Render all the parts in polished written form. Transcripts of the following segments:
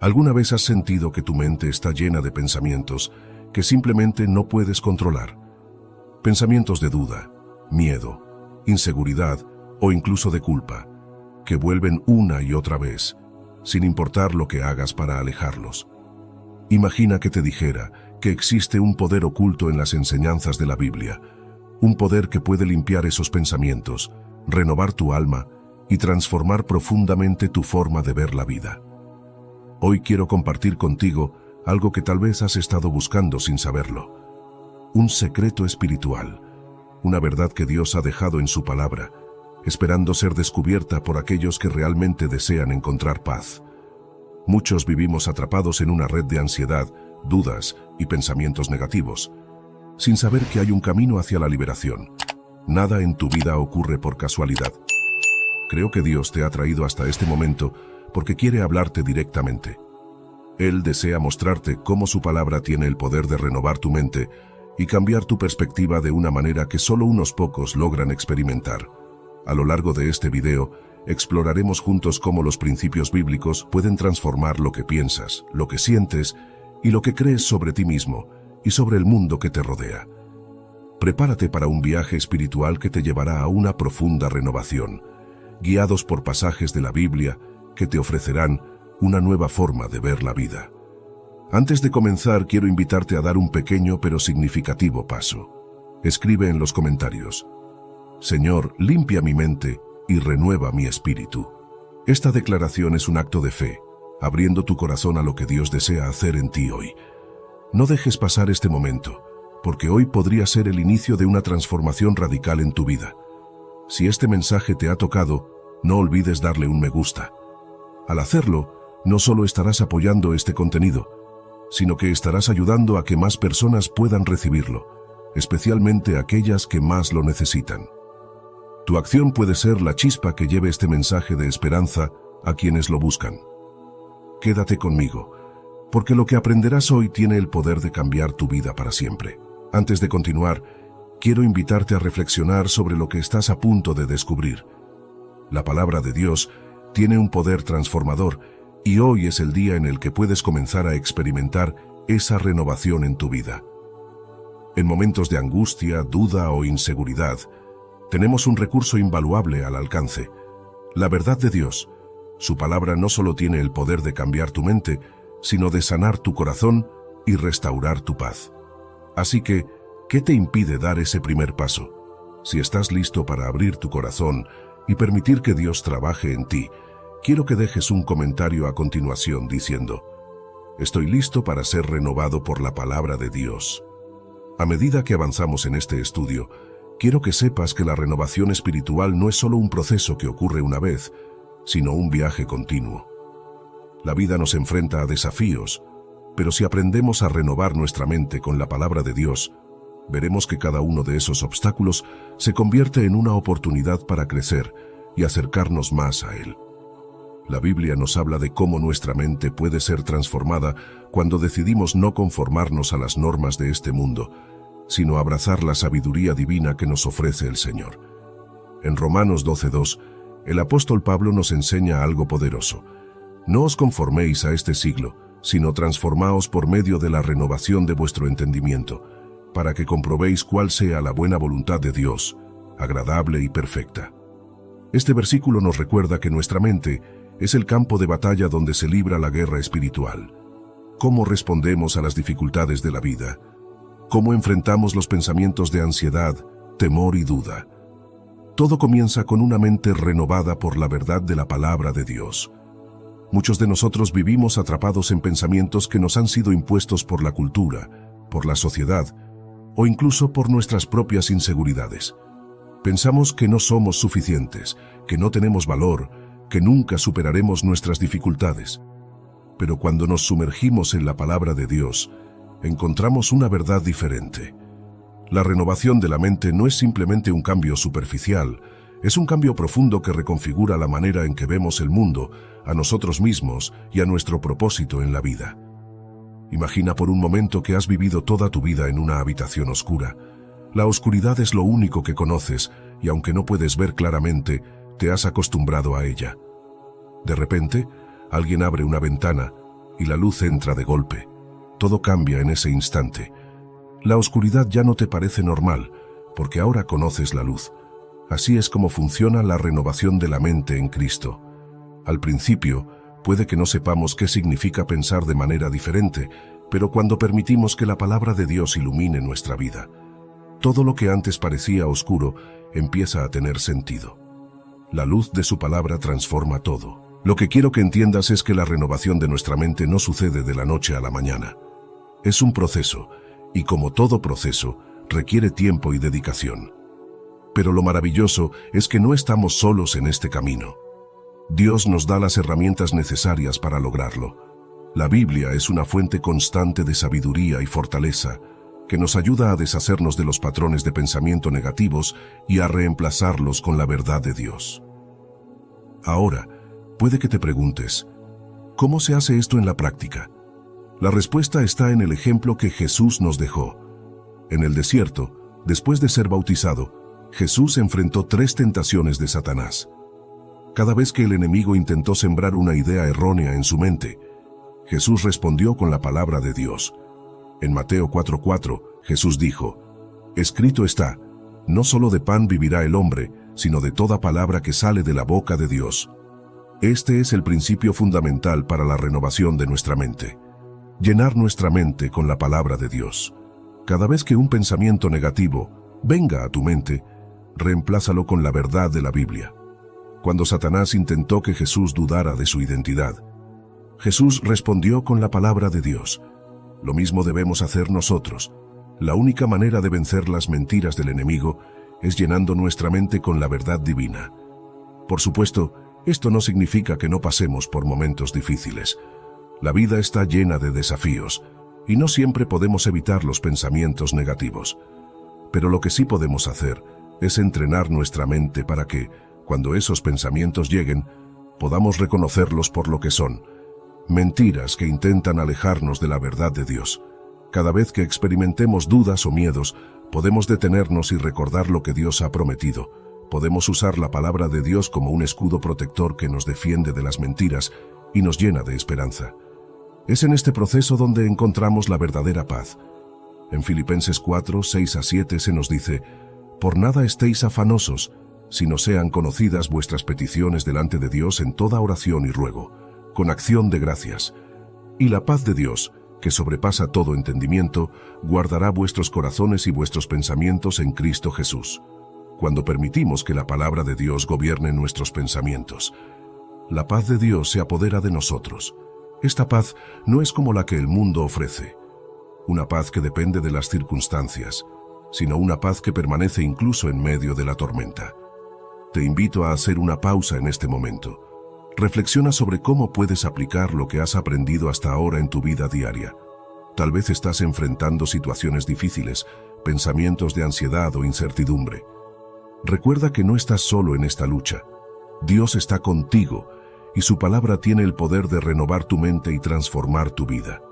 ¿Alguna vez has sentido que tu mente está llena de pensamientos que simplemente no puedes controlar? Pensamientos de duda, miedo, inseguridad o incluso de culpa, que vuelven una y otra vez, sin importar lo que hagas para alejarlos. Imagina que te dijera que existe un poder oculto en las enseñanzas de la Biblia, un poder que puede limpiar esos pensamientos, renovar tu alma y transformar profundamente tu forma de ver la vida. Hoy quiero compartir contigo algo que tal vez has estado buscando sin saberlo. Un secreto espiritual, una verdad que Dios ha dejado en su palabra, esperando ser descubierta por aquellos que realmente desean encontrar paz. Muchos vivimos atrapados en una red de ansiedad, dudas y pensamientos negativos, sin saber que hay un camino hacia la liberación. Nada en tu vida ocurre por casualidad. Creo que Dios te ha traído hasta este momento porque quiere hablarte directamente. Él desea mostrarte cómo su palabra tiene el poder de renovar tu mente y cambiar tu perspectiva de una manera que solo unos pocos logran experimentar. A lo largo de este video, exploraremos juntos cómo los principios bíblicos pueden transformar lo que piensas, lo que sientes y lo que crees sobre ti mismo y sobre el mundo que te rodea. Prepárate para un viaje espiritual que te llevará a una profunda renovación, guiados por pasajes de la Biblia que te ofrecerán una nueva forma de ver la vida. Antes de comenzar, quiero invitarte a dar un pequeño pero significativo paso. Escribe en los comentarios: Señor, limpia mi mente y renueva mi espíritu. Esta declaración es un acto de fe, abriendo tu corazón a lo que Dios desea hacer en ti hoy. No dejes pasar este momento, porque hoy podría ser el inicio de una transformación radical en tu vida. Si este mensaje te ha tocado, no olvides darle un me gusta. Al hacerlo, no solo estarás apoyando este contenido, sino que estarás ayudando a que más personas puedan recibirlo, especialmente aquellas que más lo necesitan. Tu acción puede ser la chispa que lleve este mensaje de esperanza a quienes lo buscan. Quédate conmigo, porque lo que aprenderás hoy tiene el poder de cambiar tu vida para siempre. Antes de continuar, quiero invitarte a reflexionar sobre lo que estás a punto de descubrir. La palabra de Dios tiene un poder transformador y hoy es el día en el que puedes comenzar a experimentar esa renovación en tu vida. En momentos de angustia, duda o inseguridad, tenemos un recurso invaluable al alcance: la verdad de Dios. Su palabra no solo tiene el poder de cambiar tu mente, sino de sanar tu corazón y restaurar tu paz. Así que, ¿qué te impide dar ese primer paso? Si estás listo para abrir tu corazón y permitir que Dios trabaje en ti, quiero que dejes un comentario a continuación diciendo: Estoy listo para ser renovado por la palabra de Dios. A medida que avanzamos en este estudio, quiero que sepas que la renovación espiritual no es solo un proceso que ocurre una vez, sino un viaje continuo. La vida nos enfrenta a desafíos, pero si aprendemos a renovar nuestra mente con la palabra de Dios, veremos que cada uno de esos obstáculos se convierte en una oportunidad para crecer y acercarnos más a Él. La Biblia nos habla de cómo nuestra mente puede ser transformada cuando decidimos no conformarnos a las normas de este mundo, sino abrazar la sabiduría divina que nos ofrece el Señor. En Romanos 12:2, el apóstol Pablo nos enseña algo poderoso: No os conforméis a este siglo, sino transformaos por medio de la renovación de vuestro entendimiento, para que comprobéis cuál sea la buena voluntad de Dios, agradable y perfecta. Este versículo nos recuerda que nuestra mente es el campo de batalla donde se libra la guerra espiritual. ¿Cómo respondemos a las dificultades de la vida? ¿Cómo enfrentamos los pensamientos de ansiedad, temor y duda? Todo comienza con una mente renovada por la verdad de la palabra de Dios. Muchos de nosotros vivimos atrapados en pensamientos que nos han sido impuestos por la cultura, por la sociedad o incluso por nuestras propias inseguridades. Pensamos que no somos suficientes, que no tenemos valor, que nunca superaremos nuestras dificultades. Pero cuando nos sumergimos en la palabra de Dios, encontramos una verdad diferente. La renovación de la mente no es simplemente un cambio superficial, es un cambio profundo que reconfigura la manera en que vemos el mundo, a nosotros mismos y a nuestro propósito en la vida. Imagina por un momento que has vivido toda tu vida en una habitación oscura. La oscuridad es lo único que conoces y aunque no puedes ver claramente, te has acostumbrado a ella. De repente, alguien abre una ventana y la luz entra de golpe. Todo cambia en ese instante. La oscuridad ya no te parece normal, porque ahora conoces la luz. Así es como funciona la renovación de la mente en Cristo. Al principio, puede que no sepamos qué significa pensar de manera diferente, pero cuando permitimos que la palabra de Dios ilumine nuestra vida, todo lo que antes parecía oscuro empieza a tener sentido. La luz de su palabra transforma todo. Lo que quiero que entiendas es que la renovación de nuestra mente no sucede de la noche a la mañana. Es un proceso, y como todo proceso, requiere tiempo y dedicación. Pero lo maravilloso es que no estamos solos en este camino. Dios nos da las herramientas necesarias para lograrlo. La Biblia es una fuente constante de sabiduría y fortaleza, que nos ayuda a deshacernos de los patrones de pensamiento negativos y a reemplazarlos con la verdad de Dios. Ahora, puede que te preguntes, ¿cómo se hace esto en la práctica? La respuesta está en el ejemplo que Jesús nos dejó. En el desierto, después de ser bautizado, Jesús enfrentó 3 tentaciones de Satanás. Cada vez que el enemigo intentó sembrar una idea errónea en su mente, Jesús respondió con la palabra de Dios. En Mateo 4:4, Jesús dijo, «Escrito está, no solo de pan vivirá el hombre, sino de toda palabra que sale de la boca de Dios». Este es el principio fundamental para la renovación de nuestra mente. Llenar nuestra mente con la palabra de Dios. Cada vez que un pensamiento negativo venga a tu mente, reemplázalo con la verdad de la Biblia. Cuando Satanás intentó que Jesús dudara de su identidad, Jesús respondió con la palabra de Dios. Lo mismo debemos hacer nosotros. La única manera de vencer las mentiras del enemigo es llenando nuestra mente con la verdad divina. Por supuesto, esto no significa que no pasemos por momentos difíciles. La vida está llena de desafíos, y no siempre podemos evitar los pensamientos negativos. Pero lo que sí podemos hacer es entrenar nuestra mente para que, cuando esos pensamientos lleguen, podamos reconocerlos por lo que son: mentiras que intentan alejarnos de la verdad de Dios. Cada vez que experimentemos dudas o miedos, podemos detenernos y recordar lo que Dios ha prometido. Podemos usar la palabra de Dios como un escudo protector que nos defiende de las mentiras y nos llena de esperanza. Es en este proceso donde encontramos la verdadera paz. En Filipenses 4:6-7 se nos dice, «Por nada estéis afanosos, sino sean conocidas vuestras peticiones delante de Dios en toda oración y ruego, con acción de gracias. Y la paz de Dios, que sobrepasa todo entendimiento, guardará vuestros corazones y vuestros pensamientos en Cristo Jesús». Cuando permitimos que la palabra de Dios gobierne nuestros pensamientos, la paz de Dios se apodera de nosotros. Esta paz no es como la que el mundo ofrece, una paz que depende de las circunstancias, sino una paz que permanece incluso en medio de la tormenta. Te invito a hacer una pausa en este momento. Reflexiona sobre cómo puedes aplicar lo que has aprendido hasta ahora en tu vida diaria. Tal vez estás enfrentando situaciones difíciles, pensamientos de ansiedad o incertidumbre. Recuerda que no estás solo en esta lucha. Dios está contigo y su palabra tiene el poder de renovar tu mente y transformar tu vida.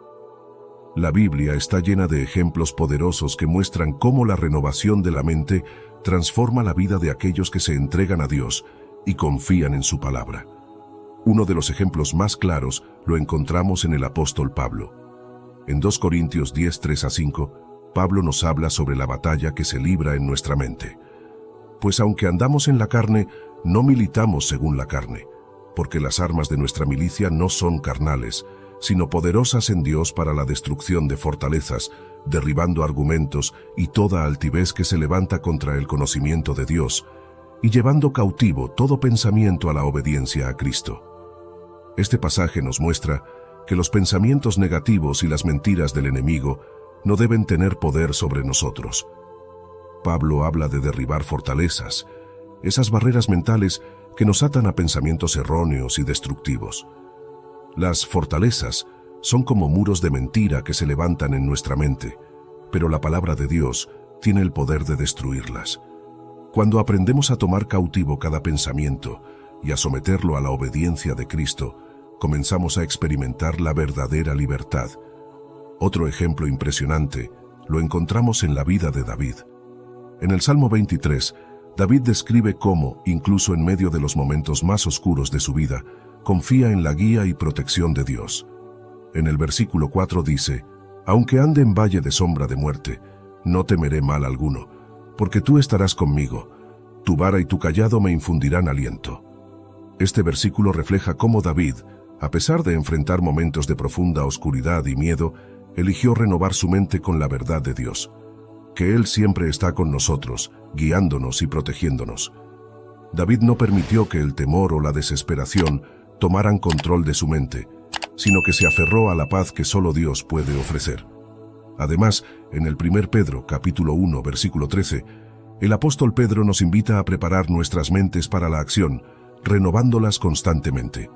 La Biblia está llena de ejemplos poderosos que muestran cómo la renovación de la mente transforma la vida de aquellos que se entregan a Dios y confían en su palabra. Uno de los ejemplos más claros lo encontramos en el apóstol Pablo. En 2 Corintios 10:3-5, Pablo nos habla sobre la batalla que se libra en nuestra mente. Pues aunque andamos en la carne, no militamos según la carne, porque las armas de nuestra milicia no son carnales, sino poderosas en Dios para la destrucción de fortalezas, derribando argumentos y toda altivez que se levanta contra el conocimiento de Dios, y llevando cautivo todo pensamiento a la obediencia a Cristo. Este pasaje nos muestra que los pensamientos negativos y las mentiras del enemigo no deben tener poder sobre nosotros. Pablo habla de derribar fortalezas, esas barreras mentales que nos atan a pensamientos erróneos y destructivos. Las fortalezas son como muros de mentira que se levantan en nuestra mente, pero la palabra de Dios tiene el poder de destruirlas. Cuando aprendemos a tomar cautivo cada pensamiento y a someterlo a la obediencia de Cristo, comenzamos a experimentar la verdadera libertad. Otro ejemplo impresionante lo encontramos en la vida de David. En el Salmo 23, David describe cómo, incluso en medio de los momentos más oscuros de su vida, confía en la guía y protección de Dios. En el versículo 4 dice: «Aunque ande en valle de sombra de muerte, no temeré mal alguno, porque tú estarás conmigo, tu vara y tu cayado me infundirán aliento». Este versículo refleja cómo David, a pesar de enfrentar momentos de profunda oscuridad y miedo, eligió renovar su mente con la verdad de Dios, que Él siempre está con nosotros, guiándonos y protegiéndonos. David no permitió que el temor o la desesperación tomaran control de su mente, sino que se aferró a la paz que solo Dios puede ofrecer. Además, en el 1 Pedro, capítulo 1, versículo 13, el apóstol Pedro nos invita a preparar nuestras mentes para la acción, renovándolas constantemente.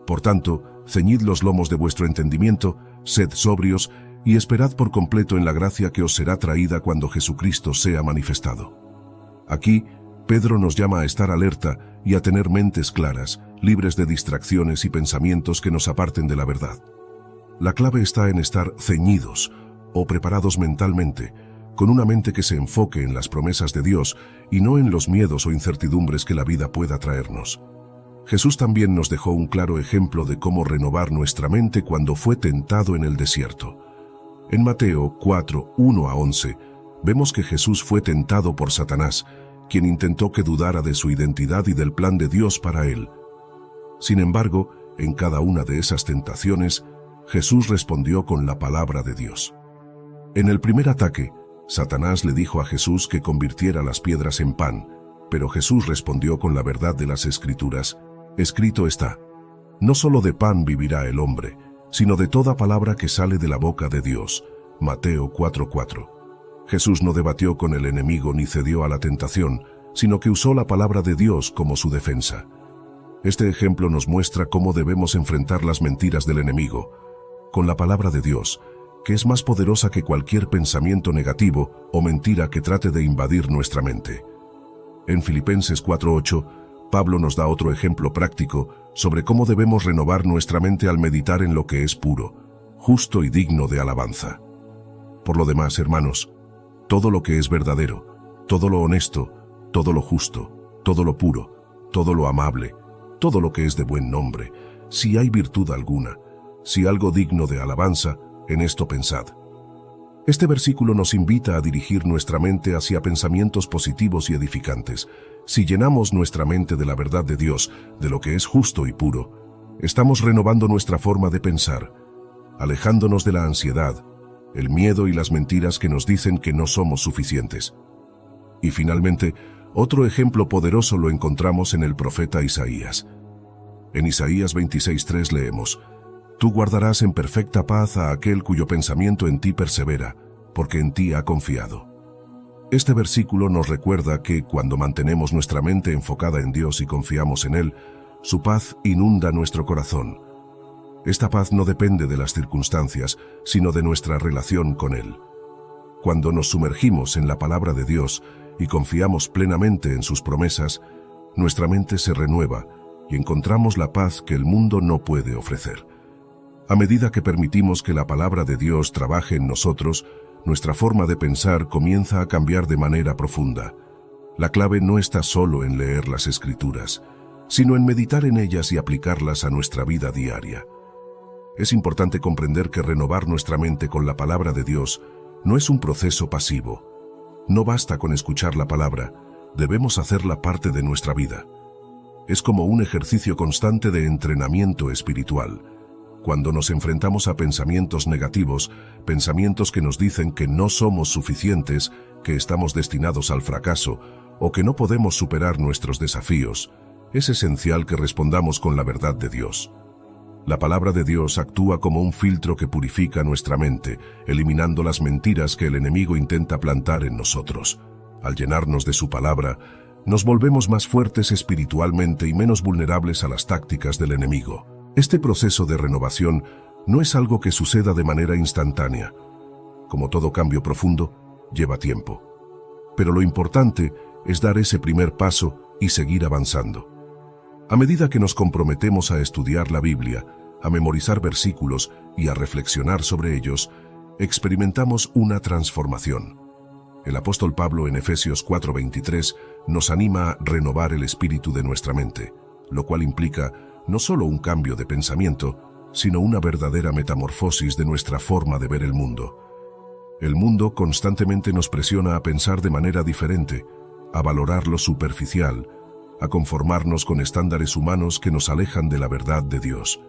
Por tanto, ceñid los lomos de vuestro entendimiento, sed sobrios y esperad por completo en la gracia que os será traída cuando Jesucristo sea manifestado. Aquí, Pedro nos llama a estar alerta y a tener mentes claras, libres de distracciones y pensamientos que nos aparten de la verdad. La clave está en estar ceñidos o preparados mentalmente, con una mente que se enfoque en las promesas de Dios y no en los miedos o incertidumbres que la vida pueda traernos. Jesús también nos dejó un claro ejemplo de cómo renovar nuestra mente cuando fue tentado en el desierto. En Mateo 4, 1 a 11, vemos que Jesús fue tentado por Satanás, quien intentó que dudara de su identidad y del plan de Dios para él. Sin embargo, en cada una de esas tentaciones, Jesús respondió con la palabra de Dios. En el primer ataque, Satanás le dijo a Jesús que convirtiera las piedras en pan, pero Jesús respondió con la verdad de las Escrituras: «Escrito está, no solo de pan vivirá el hombre, sino de toda palabra que sale de la boca de Dios». Mateo 4:4. Jesús no debatió con el enemigo ni cedió a la tentación, sino que usó la palabra de Dios como su defensa. Este ejemplo nos muestra cómo debemos enfrentar las mentiras del enemigo, con la palabra de Dios, que es más poderosa que cualquier pensamiento negativo o mentira que trate de invadir nuestra mente. En Filipenses 4:8, Pablo nos da otro ejemplo práctico sobre cómo debemos renovar nuestra mente al meditar en lo que es puro, justo y digno de alabanza. Por lo demás, hermanos, todo lo que es verdadero, todo lo honesto, todo lo justo, todo lo puro, todo lo amable, todo lo que es de buen nombre, si hay virtud alguna, si algo digno de alabanza, en esto pensad. Este versículo nos invita a dirigir nuestra mente hacia pensamientos positivos y edificantes. Si llenamos nuestra mente de la verdad de Dios, de lo que es justo y puro, estamos renovando nuestra forma de pensar, alejándonos de la ansiedad, el miedo y las mentiras que nos dicen que no somos suficientes. Y finalmente, otro ejemplo poderoso lo encontramos en el profeta Isaías. En Isaías 26:3 leemos: «Tú guardarás en perfecta paz a aquel cuyo pensamiento en ti persevera, porque en ti ha confiado». Este versículo nos recuerda que cuando mantenemos nuestra mente enfocada en Dios y confiamos en Él, su paz inunda nuestro corazón. Esta paz no depende de las circunstancias, sino de nuestra relación con Él. Cuando nos sumergimos en la palabra de Dios y confiamos plenamente en sus promesas, nuestra mente se renueva y encontramos la paz que el mundo no puede ofrecer. A medida que permitimos que la palabra de Dios trabaje en nosotros, nuestra forma de pensar comienza a cambiar de manera profunda. La clave no está solo en leer las Escrituras, sino en meditar en ellas y aplicarlas a nuestra vida diaria. Es importante comprender que renovar nuestra mente con la palabra de Dios no es un proceso pasivo. No basta con escuchar la palabra, debemos hacerla parte de nuestra vida. Es como un ejercicio constante de entrenamiento espiritual. Cuando nos enfrentamos a pensamientos negativos, pensamientos que nos dicen que no somos suficientes, que estamos destinados al fracaso o que no podemos superar nuestros desafíos, es esencial que respondamos con la verdad de Dios. La palabra de Dios actúa como un filtro que purifica nuestra mente, eliminando las mentiras que el enemigo intenta plantar en nosotros. Al llenarnos de su palabra, nos volvemos más fuertes espiritualmente y menos vulnerables a las tácticas del enemigo. Este proceso de renovación no es algo que suceda de manera instantánea. Como todo cambio profundo, lleva tiempo. Pero lo importante es dar ese primer paso y seguir avanzando. A medida que nos comprometemos a estudiar la Biblia, a memorizar versículos y a reflexionar sobre ellos, experimentamos una transformación. El apóstol Pablo en Efesios 4:23 nos anima a renovar el espíritu de nuestra mente, lo cual implica no solo un cambio de pensamiento, sino una verdadera metamorfosis de nuestra forma de ver el mundo. El mundo constantemente nos presiona a pensar de manera diferente, a valorar lo superficial, a conformarnos con estándares humanos que nos alejan de la verdad de Dios.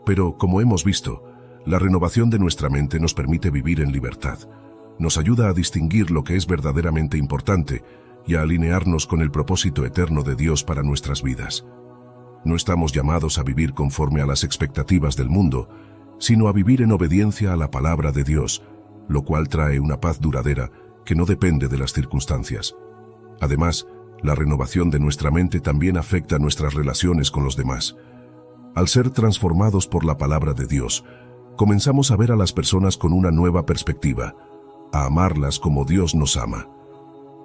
Pero, como hemos visto, la renovación de nuestra mente nos permite vivir en libertad. Nos ayuda a distinguir lo que es verdaderamente importante y a alinearnos con el propósito eterno de Dios para nuestras vidas. No estamos llamados a vivir conforme a las expectativas del mundo, sino a vivir en obediencia a la palabra de Dios, lo cual trae una paz duradera que no depende de las circunstancias. Además, la renovación de nuestra mente también afecta nuestras relaciones con los demás. Al ser transformados por la palabra de Dios, comenzamos a ver a las personas con una nueva perspectiva, a amarlas como Dios nos ama.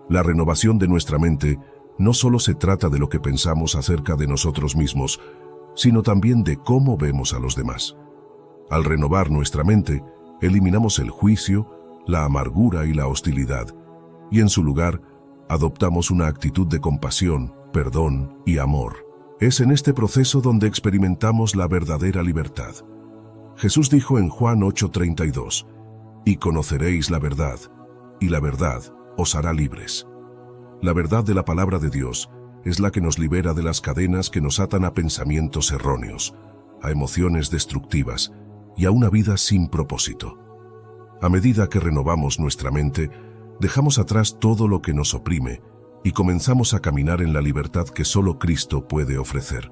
La renovación de nuestra mente no solo se trata de lo que pensamos acerca de nosotros mismos, sino también de cómo vemos a los demás. Al renovar nuestra mente, eliminamos el juicio, la amargura y la hostilidad, y en su lugar, adoptamos una actitud de compasión, perdón y amor. Es en este proceso donde experimentamos la verdadera libertad. Jesús dijo en Juan 8:32, «Y conoceréis la verdad, y la verdad os hará libres». La verdad de la palabra de Dios es la que nos libera de las cadenas que nos atan a pensamientos erróneos, a emociones destructivas y a una vida sin propósito. A medida que renovamos nuestra mente, dejamos atrás todo lo que nos oprime y comenzamos a caminar en la libertad que solo Cristo puede ofrecer.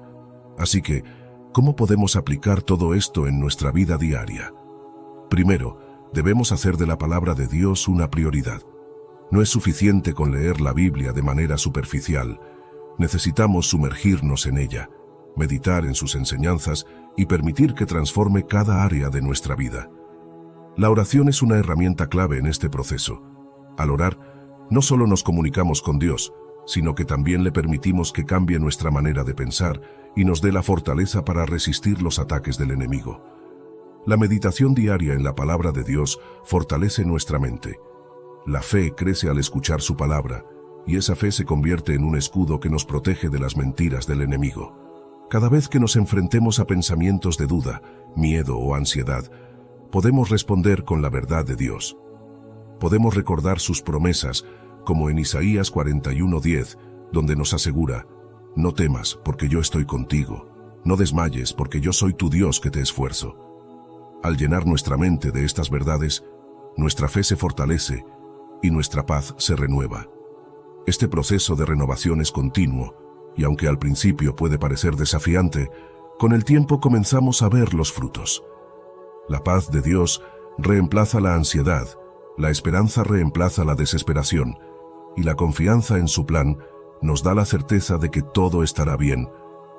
Así que, ¿cómo podemos aplicar todo esto en nuestra vida diaria? Primero, debemos hacer de la palabra de Dios una prioridad. No es suficiente con leer la Biblia de manera superficial. Necesitamos sumergirnos en ella, meditar en sus enseñanzas y permitir que transforme cada área de nuestra vida. La oración es una herramienta clave en este proceso. Al orar, no solo nos comunicamos con Dios, sino que también le permitimos que cambie nuestra manera de pensar y nos dé la fortaleza para resistir los ataques del enemigo. La meditación diaria en la palabra de Dios fortalece nuestra mente. La fe crece al escuchar su palabra, y esa fe se convierte en un escudo que nos protege de las mentiras del enemigo. Cada vez que nos enfrentemos a pensamientos de duda, miedo o ansiedad, podemos responder con la verdad de Dios. Podemos recordar sus promesas, como en Isaías 41:10, donde nos asegura, «No temas, porque yo estoy contigo. No desmayes, porque yo soy tu Dios que te esfuerzo». Al llenar nuestra mente de estas verdades, nuestra fe se fortalece y nuestra paz se renueva. Este proceso de renovación es continuo, y aunque al principio puede parecer desafiante, con el tiempo comenzamos a ver los frutos. La paz de Dios reemplaza la ansiedad, la esperanza reemplaza la desesperación, y la confianza en su plan nos da la certeza de que todo estará bien,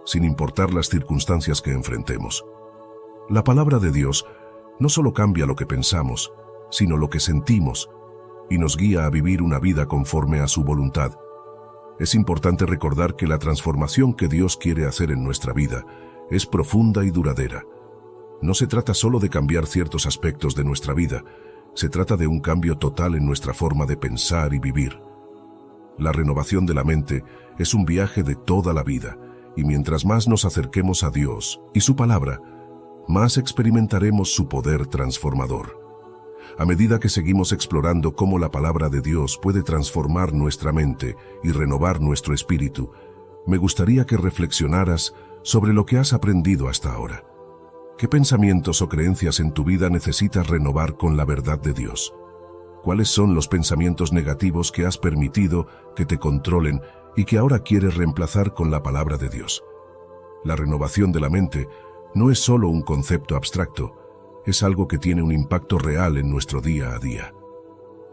sin importar las circunstancias que enfrentemos. La palabra de Dios no solo cambia lo que pensamos, sino lo que sentimos, y nos guía a vivir una vida conforme a su voluntad. Es importante recordar que la transformación que Dios quiere hacer en nuestra vida es profunda y duradera. No se trata solo de cambiar ciertos aspectos de nuestra vida, se trata de un cambio total en nuestra forma de pensar y vivir. La renovación de la mente es un viaje de toda la vida, y mientras más nos acerquemos a Dios y su palabra, más experimentaremos su poder transformador. A medida que seguimos explorando cómo la palabra de Dios puede transformar nuestra mente y renovar nuestro espíritu, me gustaría que reflexionaras sobre lo que has aprendido hasta ahora. ¿Qué pensamientos o creencias en tu vida necesitas renovar con la verdad de Dios? ¿Cuáles son los pensamientos negativos que has permitido que te controlen y que ahora quieres reemplazar con la palabra de Dios? La renovación de la mente no es solo un concepto abstracto, es algo que tiene un impacto real en nuestro día a día.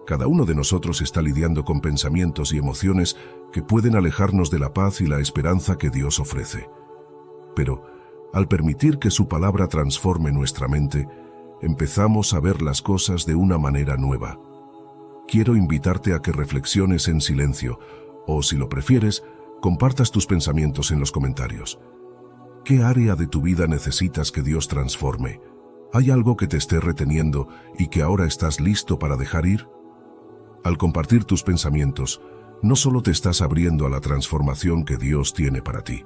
Cada uno de nosotros está lidiando con pensamientos y emociones que pueden alejarnos de la paz y la esperanza que Dios ofrece. Pero, al permitir que su palabra transforme nuestra mente, empezamos a ver las cosas de una manera nueva. Quiero invitarte a que reflexiones en silencio, o si lo prefieres, compartas tus pensamientos en los comentarios. ¿Qué área de tu vida necesitas que Dios transforme? ¿Hay algo que te esté reteniendo y que ahora estás listo para dejar ir? Al compartir tus pensamientos, no solo te estás abriendo a la transformación que Dios tiene para ti,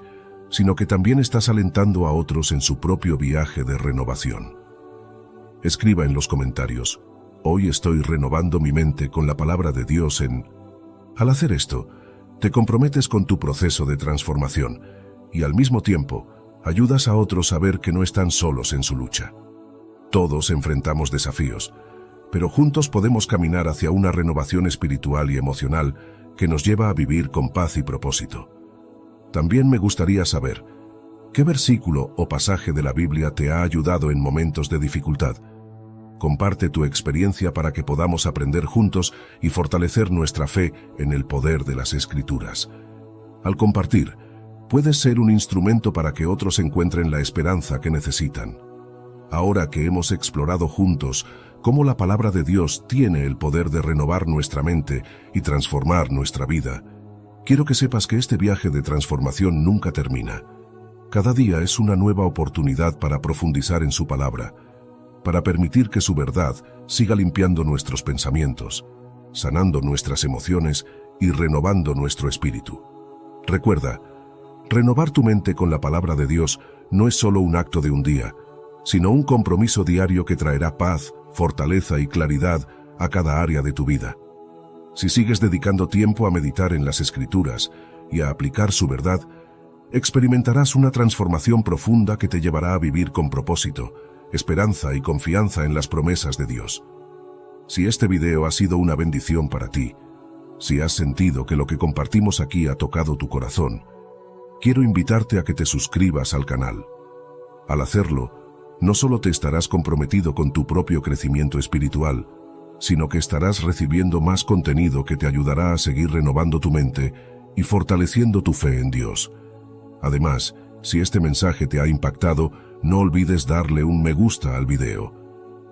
sino que también estás alentando a otros en su propio viaje de renovación. Escriba en los comentarios: hoy estoy renovando mi mente con la palabra de Dios en... Al hacer esto, te comprometes con tu proceso de transformación y al mismo tiempo ayudas a otros a ver que no están solos en su lucha. Todos enfrentamos desafíos, pero juntos podemos caminar hacia una renovación espiritual y emocional que nos lleva a vivir con paz y propósito. También me gustaría saber, ¿qué versículo o pasaje de la Biblia te ha ayudado en momentos de dificultad? Comparte tu experiencia para que podamos aprender juntos y fortalecer nuestra fe en el poder de las Escrituras. Al compartir, puedes ser un instrumento para que otros encuentren la esperanza que necesitan. Ahora que hemos explorado juntos cómo la palabra de Dios tiene el poder de renovar nuestra mente y transformar nuestra vida, quiero que sepas que este viaje de transformación nunca termina. Cada día es una nueva oportunidad para profundizar en su palabra, para permitir que su verdad siga limpiando nuestros pensamientos, sanando nuestras emociones y renovando nuestro espíritu. Recuerda, renovar tu mente con la palabra de Dios no es solo un acto de un día, sino un compromiso diario que traerá paz, fortaleza y claridad a cada área de tu vida. Si sigues dedicando tiempo a meditar en las Escrituras y a aplicar su verdad, experimentarás una transformación profunda que te llevará a vivir con propósito, esperanza y confianza en las promesas de Dios. Si este video ha sido una bendición para ti, si has sentido que lo que compartimos aquí ha tocado tu corazón, quiero invitarte a que te suscribas al canal. Al hacerlo, no solo te estarás comprometido con tu propio crecimiento espiritual, sino que estarás recibiendo más contenido que te ayudará a seguir renovando tu mente y fortaleciendo tu fe en Dios. Además, si este mensaje te ha impactado, no olvides darle un me gusta al video.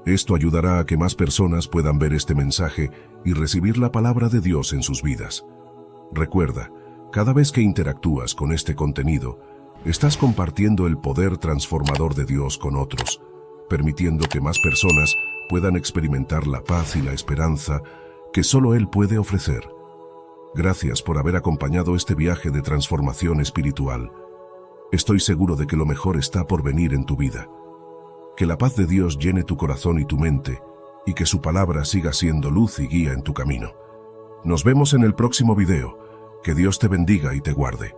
Esto ayudará a que más personas puedan ver este mensaje y recibir la palabra de Dios en sus vidas. Recuerda, cada vez que interactúas con este contenido, estás compartiendo el poder transformador de Dios con otros, permitiendo que más personas puedan experimentar la paz y la esperanza que solo Él puede ofrecer. Gracias por haber acompañado este viaje de transformación espiritual. Estoy seguro de que lo mejor está por venir en tu vida. Que la paz de Dios llene tu corazón y tu mente, y que su palabra siga siendo luz y guía en tu camino. Nos vemos en el próximo video. Que Dios te bendiga y te guarde.